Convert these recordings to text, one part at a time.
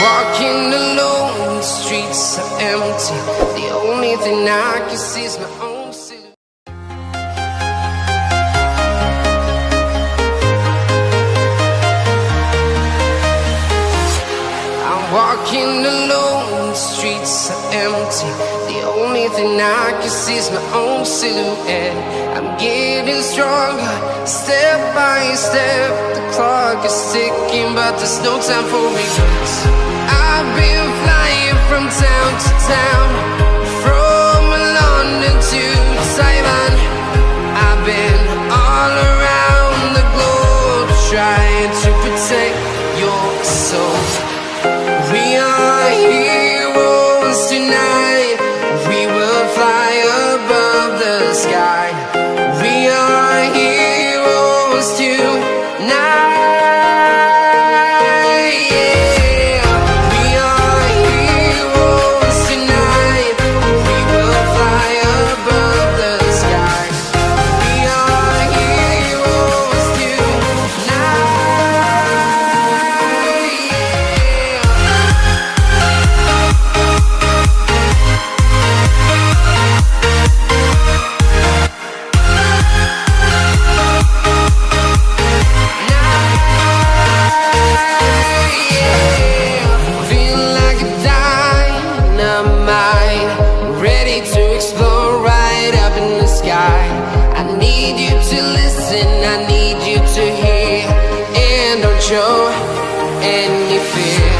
walking alone, the streets are empty. The only thing I can see is my own silhouette. I'm walking alone, the streets are empty. The only thing I can see is my own silhouette. I'm getting stronger, step by step. The clock is ticking, but there's no time for regrets. I've been flying from town to town, from London to Taiwan. I've been all around the globe, trying to protect your soul. We are heroes tonight. We will fly above the sky. We are heroes tonight. Show any fear.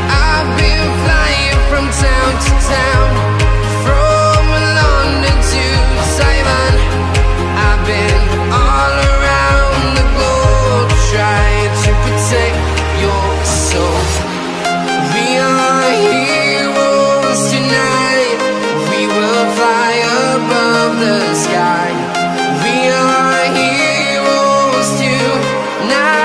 I've been flying from town to town, from London to Taiwan. I've been all around the globe, trying to protect your soul. We are heroes tonight. We will fly above the sky. We are heroes tonight.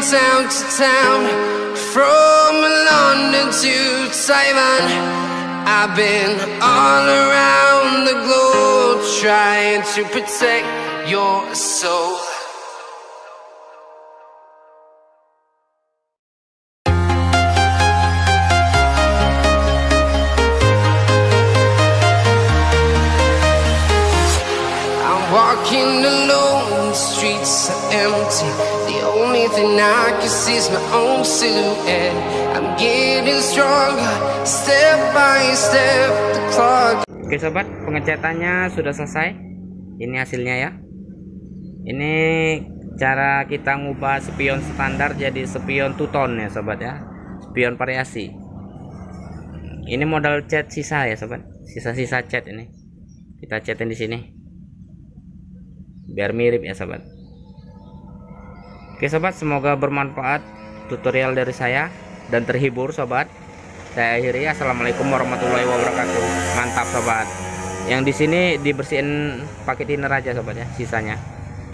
Town to town, from London to Taiwan. I've been all around the globe, trying to protect your soul. I'm walking alone, the streets are empty. The only thing I can see is my own silhouette. I'm getting stronger, step by step. The clock. Oke sobat, pengecatannya sudah selesai. Ini hasilnya ya. Ini cara kita ngubah spion standar jadi spion two-tone ya sobat ya. Sepion Pariasi. Ini modal cat sisa ya sobat. Sisa-sisa cat ini. Kita catin di sini. Biar mirip ya sobat. Oke sobat, semoga bermanfaat tutorial dari saya dan terhibur sobat. Saya akhiri, assalamualaikum warahmatullahi wabarakatuh. Mantap sobat. Yang di sini dibersihin pakai thinner aja sobat ya, sisanya.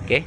Oke.